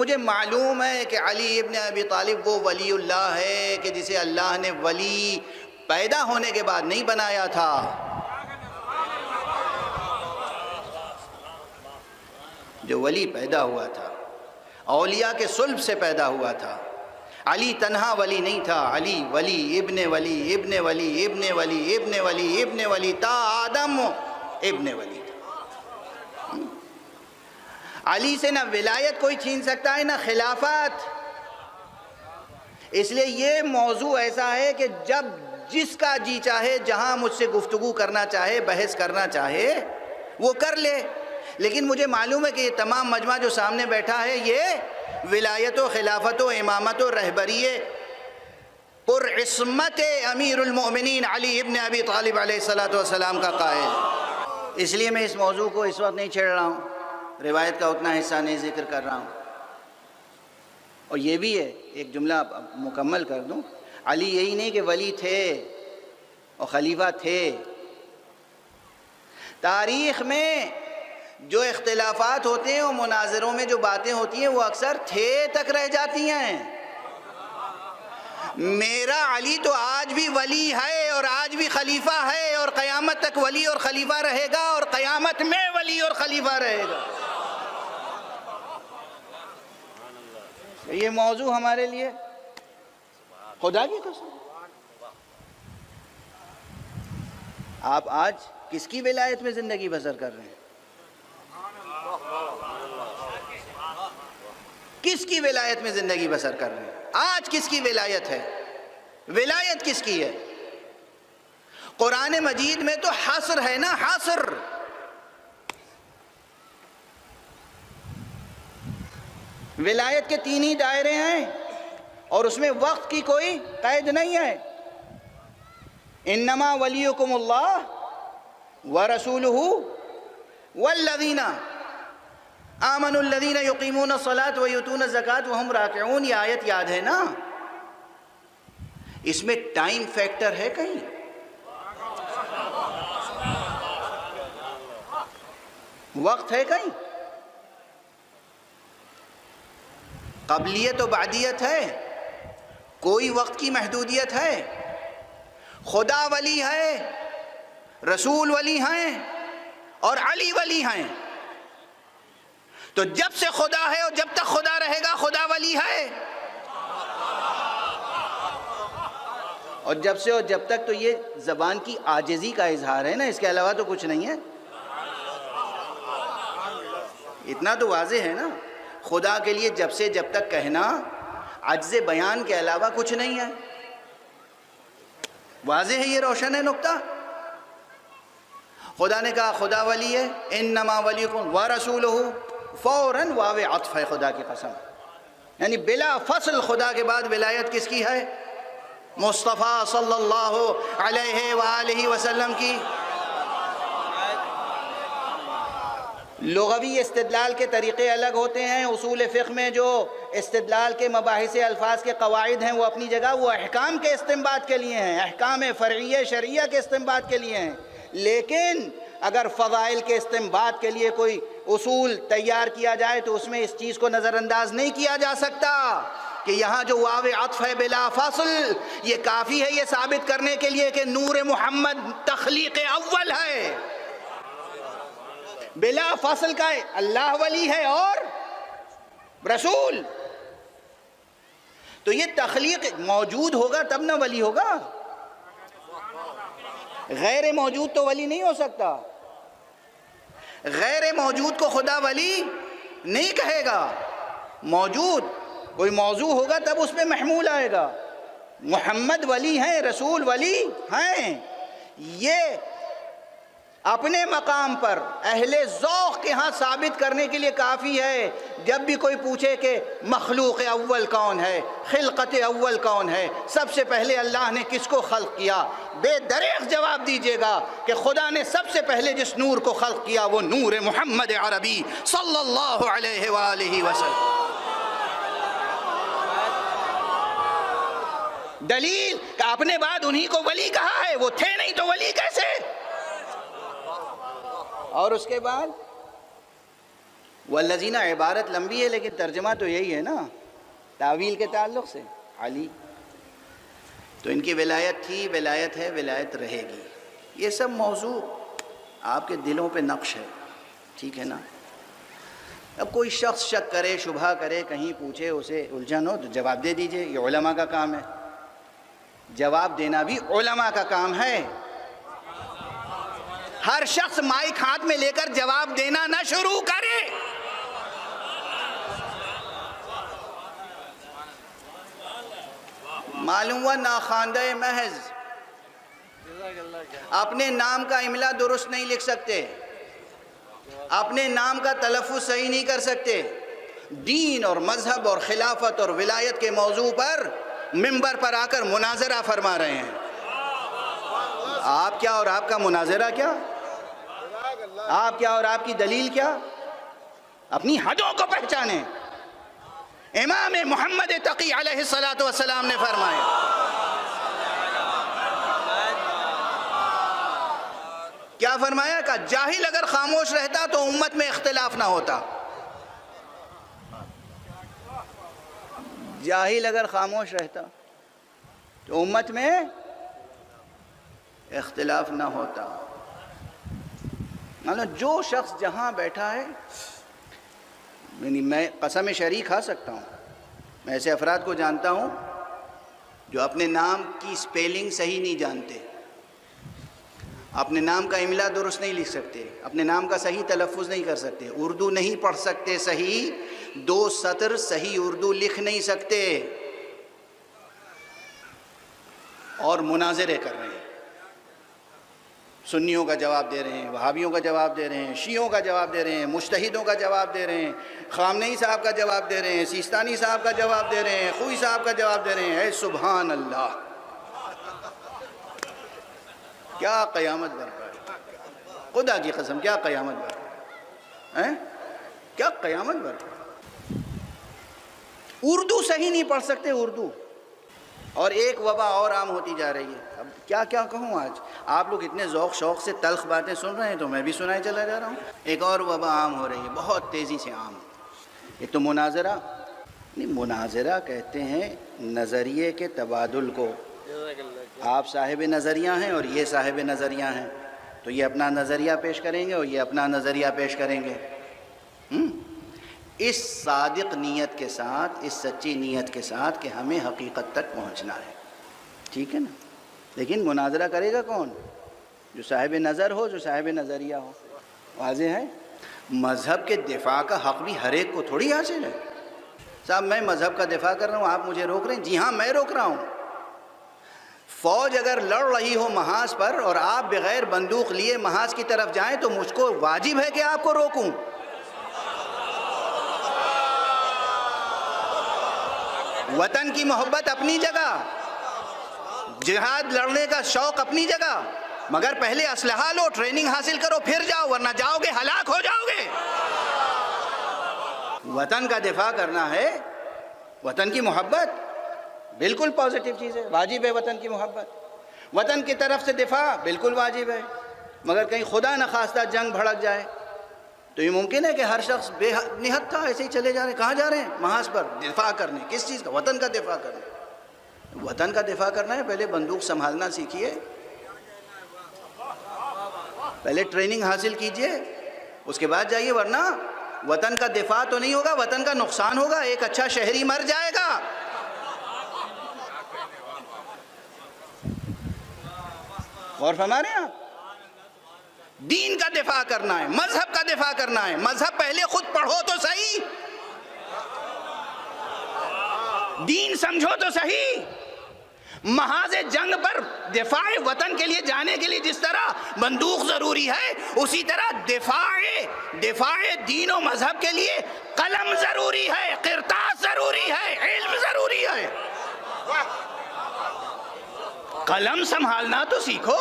مجھے معلوم ہے کہ علی ابن ابی طالب وہ ولی اللہ ہے کہ جسے اللہ نے ولی پیدا ہونے کے بعد نہیں بنایا تھا، جو ولی پیدا ہوا تھا اولیاء کے صلب سے پیدا ہوا تھا۔ علی تنہا ولی نہیں تھا، علی ولی ابن ولی ابن ولی ابن ولی ابن ولی ابن ولی تا آدم ابن ولی تھا۔ علی سے نہ ولایت کوئی چھین سکتا ہے نہ خلافت۔ اس لیے یہ موضوع ایسا ہے کہ جب جس کا جی چاہے جہاں مجھ سے گفتگو کرنا چاہے، بحث کرنا چاہے وہ کر لے، لیکن مجھے معلوم ہے کہ یہ تمام مجمع جو سامنے بیٹھا ہے یہ ولایت و خلافت و امامت و رہبری پر عصمت امیر المؤمنین علی ابن ابی طالب علیہ السلام کا قائل۔ اس لیے میں اس موضوع کو اس وقت نہیں چھیڑ رہا ہوں، روایت کا اتنا حصہ نہیں ذکر کر رہا ہوں۔ اور یہ بھی ہے، ایک جملہ مکمل کر دوں، علی یہی نہیں کہ ولی تھے اور خلیفہ تھے، تاریخ میں جو اختلافات ہوتے ہیں اور مناظروں میں جو باتیں ہوتی ہیں وہ اکثر تھے تک رہ جاتی ہیں۔ میرا علی تو آج بھی ولی ہے اور آج بھی خلیفہ ہے اور قیامت تک ولی اور خلیفہ رہے گا اور قیامت میں ولی اور خلیفہ رہے گا۔ یہ موضوع ہمارے لیے خدا کی قسم، آپ آج کس کی ولایت میں زندگی بسر کر رہے ہیں؟ کس کی ولایت میں زندگی بسر کر رہے ہیں؟ آج کس کی ولایت ہے؟ ولایت کس کی ہے؟ قرآن مجید میں تو حصر ہے نا، حصر۔ ولایت کے تین ہی دائرے ہیں اور اس میں وقت کی کوئی قید نہیں ہے۔ انما ولیکم اللہ ورسولہ والذین آمنوا الذین یقیمون الصلاۃ ویؤتون الزکاۃ وہم راکعون، یہ آیت یاد ہے نا؟ اس میں ٹائم فیکٹر ہے کہیں؟ وقت ہے کہیں؟ قبلیت و بعدیت ہے؟ کوئی وقت کی محدودیت ہے؟ خدا ولی ہے، رسول ولی ہیں اور علی ولی ہیں، تو جب سے خدا ہے اور جب تک خدا رہے گا خدا ولی ہے، اور جب سے اور جب تک تو یہ زبان کی عاجزی کا اظہار ہے نا، اس کے علاوہ تو کچھ نہیں ہے۔ اتنا تو واضح ہے نا، خدا کے لیے جب سے جب تک کہنا عجز بیان کے علاوہ کچھ نہیں ہے۔ واضح ہے، یہ روشن ہے نقطہ۔ خدا نے کہا خدا ولی ہے، انما ولیکم ورسولہ، فوراً واو عطف ہے خدا کی قسم، یعنی بلا فصل خدا کے بعد ولایت کس کی ہے؟ مصطفیٰ صلی اللہ علیہ وآلہ وسلم کی۔ لغوی استدلال کے طریقے الگ ہوتے ہیں، اصول فقہ میں جو استدلال کے مباحث الفاظ کے قواعد ہیں وہ اپنی جگہ، وہ احکام کے استنباط کے لیے ہیں، احکام فرعیہ شرعیہ کے استنباط کے لیے ہیں، لیکن اگر فضائل کے استنباط کے لیے کوئی اصول تیار کیا جائے تو اس میں اس چیز کو نظر انداز نہیں کیا جا سکتا کہ یہاں جو واو عطف ہے بلا فصل، یہ کافی ہے یہ ثابت کرنے کے لیے کہ نور محمد تخلیق اول ہے۔ بلا فصل کا اللہ ولی ہے اور رسول، تو یہ تخلیق موجود ہوگا تب نہ ولی ہوگا، غیر موجود تو ولی نہیں ہو سکتا۔ غیر موجود کو خدا ولی نہیں کہے گا، موجود کوئی موضوع ہوگا تب اس پہ محمول آئے گا۔ محمد ولی ہیں، رسول ولی ہیں، یہ اپنے مقام پر اہل ذوق کے ہاں ثابت کرنے کے لیے کافی ہے۔ جب بھی کوئی پوچھے کہ مخلوق اول کون ہے، خلقت اول کون ہے، سب سے پہلے اللہ نے کس کو خلق کیا، بے دریغ جواب دیجیے گا کہ خدا نے سب سے پہلے جس نور کو خلق کیا وہ نور محمد عربی صلی اللہ علیہ وآلہ وسلم۔ دلیل کہ اپنے بعد انہی کو ولی کہا ہے، وہ تھے نہیں تو ولی کیسے؟ اور اس کے بعد والذین عبارت لمبی ہے لیکن ترجمہ تو یہی ہے نا، تعویل کے تعلق سے علی. تو ان کی ولایت تھی، ولایت ہے، ولایت رہے گی. یہ سب موضوع آپ کے دلوں پہ نقش ہے، ٹھیک ہے نا. اب کوئی شخص شک کرے، شبہ کرے، کہیں پوچھے، اسے الجھن ہو تو جواب دے دیجئے، یہ علماء کا کام ہے. جواب دینا بھی علماء کا کام ہے. ہر شخص مائک ہاتھ میں لے کر جواب دینا نہ شروع کرے. معلوم ہوا ناخواندہ محض اپنے نام کا املا درست نہیں لکھ سکتے، اپنے نام کا تلفظ صحیح نہیں کر سکتے، دین اور مذہب اور خلافت اور ولایت کے موضوع پر منبر پر آ کر مناظرہ فرما رہے ہیں. آپ کیا اور آپ کا مناظرہ کیا؟ آپ کیا اور آپ کی دلیل کیا؟ اپنی حدوں کو پہچانیں. امام محمد تقی علیہ السلام نے فرمایا کیا فرمایا؟ کہ جاہل اگر خاموش رہتا تو امت میں اختلاف نہ ہوتا. جاہل اگر خاموش رہتا تو امت میں اختلاف نہ ہوتا. جو شخص جہاں بیٹھا ہے، یعنی میں قسم شرعی کھا سکتا ہوں، میں ایسے افراد کو جانتا ہوں جو اپنے نام کی سپیلنگ صحیح نہیں جانتے، اپنے نام کا املا درست نہیں لکھ سکتے، اپنے نام کا صحیح تلفظ نہیں کر سکتے، اردو نہیں پڑھ سکتے صحیح، 2 سطر صحیح اردو لکھ نہیں سکتے، اور مناظرے کر رہے ہیں. سنیوں کا جواب دے رہے ہیں، وہابیوں کا جواب دے رہے ہیں، شیعوں کا جواب دے رہے ہیں، مجتہدوں کا جواب دے رہے ہیں، خامنئی صاحب کا جواب دے رہے ہیں، سیستانی صاحب کا جواب دے رہے ہیں، خوئی صاحب کا جواب دے رہے ہیں. اے سبحان اللہ، کیا قیامت برپا ہے. خدا کی قسم کیا قیامت برپا ہے، کیا قیامت برپا ہے. اردو صحیح نہیں پڑھ سکتے، اردو. اور ایک وبا اور عام ہوتی جا رہی ہے. اب کیا کہوں، آج آپ لوگ اتنے ذوق شوق سے تلخ باتیں سن رہے ہیں تو میں بھی سنائے چلا جا رہا ہوں. ایک اور وبا عام ہو رہی ہے، بہت تیزی سے عام. ایک تو مناظرہ، نہیں، مناظرہ کہتے ہیں نظریے کے تبادل کو. آپ صاحب نظریہ ہیں اور یہ صاحب نظریہ ہیں، تو یہ اپنا نظریہ پیش کریں گے اور یہ اپنا نظریہ پیش کریں گے. اس صادق نیت کے ساتھ، اس سچی نیت کے ساتھ کہ ہمیں حقیقت تک پہنچنا ہے، ٹھیک ہے نا. لیکن مناظرہ کرے گا کون؟ جو صاحب نظر ہو، جو صاحب نظریہ ہو. واضح ہے. مذہب کے دفاع کا حق بھی ہر ایک کو تھوڑی حاصل ہے. صاحب میں مذہب کا دفاع کر رہا ہوں، آپ مجھے روک رہے ہیں. جی ہاں، میں روک رہا ہوں. فوج اگر لڑ رہی ہو محاذ پر اور آپ بغیر بندوق لیے محاذ کی طرف جائیں تو مجھ کو واجب ہے کہ آپ کو روکوں. وطن کی محبت اپنی جگہ، جہاد لڑنے کا شوق اپنی جگہ، مگر پہلے اسلحہ لو، ٹریننگ حاصل کرو، پھر جاؤ، ورنہ جاؤ گے ہلاک ہو جاؤ گے. وطن کا دفاع کرنا ہے، وطن کی محبت بالکل پازیٹیو چیز ہے، واجب ہے وطن کی محبت. وطن کی طرف سے دفاع بالکل واجب ہے. مگر کہیں خدا نخواستہ جنگ بھڑک جائے تو یہ ممکن ہے کہ ہر شخص بے نہت تھا ایسے ہی چلے جا رہے ہیں. کہاں جا رہے ہیں؟ محاذ پر دفاع کرنے. کس چیز کا؟ وطن کا دفاع کرنے. وطن کا دفاع کرنا ہے، پہلے بندوق سنبھالنا سیکھیے، پہلے ٹریننگ حاصل کیجئے، اس کے بعد جائیے. ورنہ وطن کا دفاع تو نہیں ہوگا، وطن کا نقصان ہوگا. ایک اچھا شہری مر جائے گا. غور فرما رہے ہیں آپ؟ دین کا دفاع کرنا ہے، مذہب کا دفاع کرنا ہے. مذہب پہلے خود پڑھو تو صحیح، دین سمجھو تو صحیح. محاذ جنگ پر دفاع وطن کے لیے جانے کے لیے جس طرح بندوق ضروری ہے، اسی طرح دفاع دین و مذہب کے لیے قلم ضروری ہے، قرطاس ضروری ہے، علم ضروری ہے. قلم سنبھالنا تو سیکھو،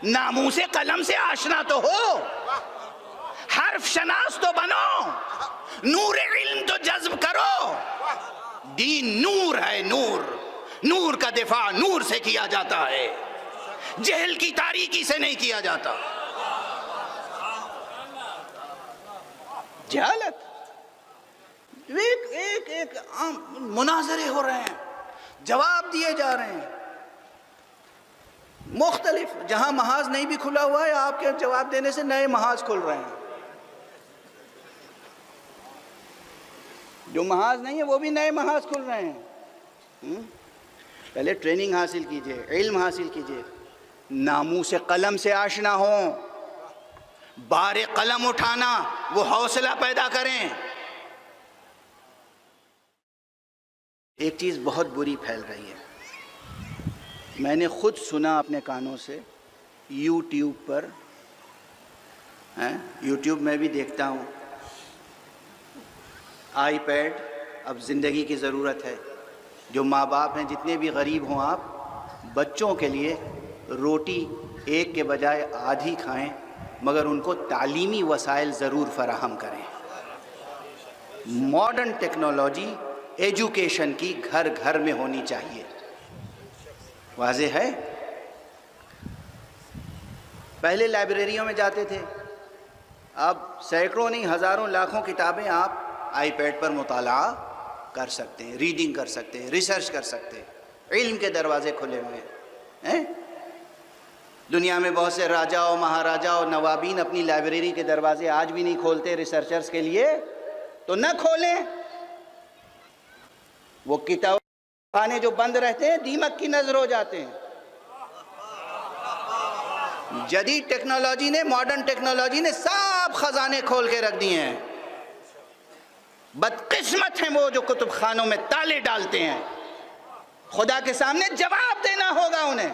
ناموس قلم سے آشنا تو ہو، حرف شناس تو بنو، نور علم تو جذب کرو. دین نور ہے، نور کا دفاع نور سے کیا جاتا ہے، جہل کی تاریکی سے نہیں کیا جاتا. جہالت. ایک مناظرے ہو رہے ہیں, جواب دیے جا رہے ہیں مختلف. جہاں محاذ نہیں بھی کھلا ہوا ہے, آپ کے جواب دینے سے نئے محاذ کھل رہے ہیں. جو محاذ نہیں ہے وہ بھی نئے محاذ کھل رہے ہیں. پہلے ٹریننگ حاصل کیجئے, علم حاصل کیجئے, ناموس قلم سے آشنا ہوں, بار قلم اٹھانا, وہ حوصلہ پیدا کریں. ایک چیز بہت بری پھیل رہی ہے, میں نے خود سنا اپنے کانوں سے, یوٹیوب پر, یوٹیوب میں بھی دیکھتا ہوں, آئی پیڈ اب زندگی کی ضرورت ہے. جو ماں باپ ہیں جتنے بھی غریب ہوں آپ, بچوں کے لیے روٹی ایک کے بجائے آدھی کھائیں, مگر ان کو تعلیمی وسائل ضرور فراہم کریں. ماڈرن ٹیکنالوجی ایجوکیشن کی گھر گھر میں ہونی چاہیے. واضح ہے؟ پہلے لائبریریوں میں جاتے تھے, اب سینکڑوں نہیں ہزاروں لاکھوں کتابیں آپ آئی پیڈ پر مطالعہ کر سکتے ہیں, ریڈنگ کر سکتے ہیں, ریسرچ کر سکتے ہیں. علم کے دروازے کھلے ہوئے ہیں. دنیا میں بہت سے راجا اور مہاراجا اور نوابین اپنی لائبریری کے دروازے آج بھی نہیں کھولتے ریسرچرز کے لیے, تو نہ کھولیں. وہ کتاب خانے جو بند رہتے ہیں دیمک کی نظر ہو جاتے ہیں. جدید ٹیکنالوجی نے, ماڈرن ٹیکنالوجی نے سب خزانے کھول کے رکھ دیے ہیں. بدقسمت ہیں وہ جو کتب خانوں میں تالے ڈالتے ہیں. خدا کے سامنے جواب دینا ہوگا انہیں.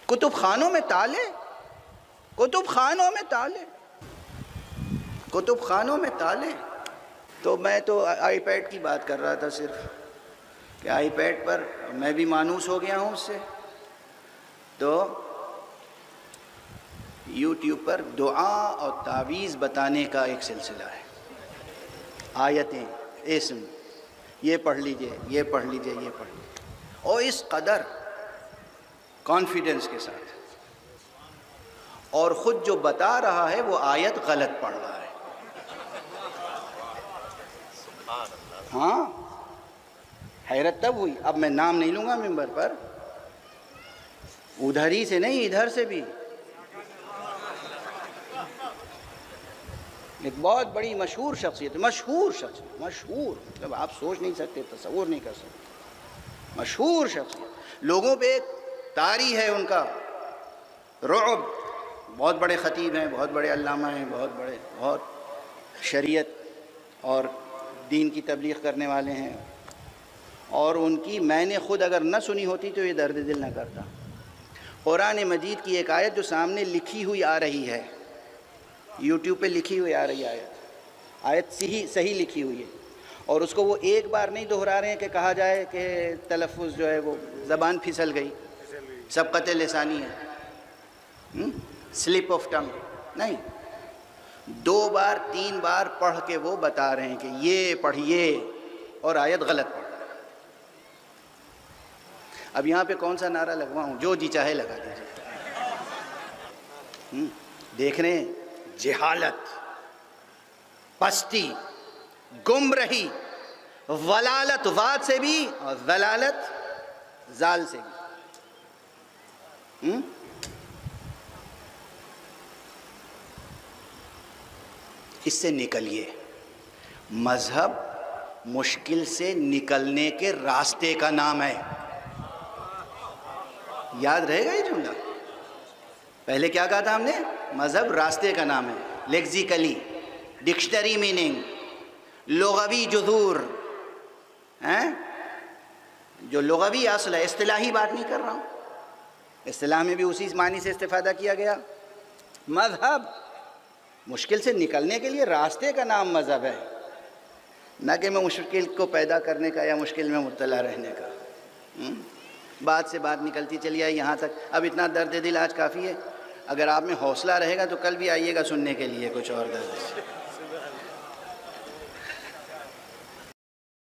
کتب خانوں میں تالے, کتب خانوں میں تالے, کتب خانوں میں تالے. تو میں تو آئی پیڈ کی بات کر رہا تھا صرف, کہ آئی پیڈ پر میں بھی مانوس ہو گیا ہوں اس سے. تو یوٹیوب پر دعا اور تعویذ بتانے کا ایک سلسلہ ہے. آیتیں, اسم, یہ پڑھ لیجئے, یہ پڑھ لیجئے, یہ پڑھ لیجئے, اور اس قدر کانفیڈنس کے ساتھ, اور خود جو بتا رہا ہے وہ آیت غلط پڑھ رہا ہے. ہاں, حیرت تب ہوئی. اب میں نام نہیں لوں گا ممبر پر, ادھر ہی سے نہیں ادھر سے بھی. ایک بہت بڑی مشہور شخصیت, مشہور شخصیت, مشہور مطلب آپ سوچ نہیں سکتے, تصور نہیں کر سکتے, مشہور شخصیت. لوگوں پہ ایک طاری ہے ان کا رعب. بہت بڑے خطیب ہیں, بہت بڑے علامہ ہیں, بہت شریعت اور دین کی تبلیغ کرنے والے ہیں, اور ان کی میں نے خود اگر نہ سنی ہوتی تو یہ درد دل نہ کرتا. قرآن مجید کی ایک آیت جو سامنے لکھی ہوئی آ رہی ہے, یوٹیوب پہ لکھی ہوئی آ رہی ہے آیت صحیح لکھی ہوئی ہے, اور اس کو وہ ایک بار نہیں دہرا رہے ہیں کہ کہا جائے کہ تلفظ جو ہے وہ زبان پھسل گئی, سبقت لسانی ہے, سلپ آف ٹنگ نہیں. 2 بار 3 بار پڑھ کے وہ بتا رہے ہیں کہ یہ پڑھیے, اور آیت غلط پڑھ. اب یہاں پہ کون سا نعرہ لگواؤں, جو جی چاہے لگا دیجیے. دیکھ رہے ہیں جہالت, پستی, گمرہی, ولالت, واد سے بھی, اور ضلالت زال سے بھی. اس سے نکلیے. مذہب مشکل سے نکلنے کے راستے کا نام ہے. یاد رہے گا یہ جملہ. پہلے کیا کہا تھا ہم نے, مذہب راستے کا نام ہے. لیکزیکلی, ڈکشنری میننگ, لغوی جذور, جو لغوی اصل ہے, اصطلاحی بات نہیں کر رہا ہوں. اصطلاح میں بھی اسی معنی سے استفادہ کیا گیا. مذہب مشکل سے نکلنے کے لیے راستے کا نام مذہب ہے, نہ کہ میں مشکل کو پیدا کرنے کا یا مشکل میں مبتلا رہنے کا. بات سے بات نکلتی چلی آئی یہاں تک. اب اتنا درد دل آج کافی ہے. اگر آپ میں حوصلہ رہے گا تو کل بھی آئیے گا سننے کے لیے کچھ اور درد.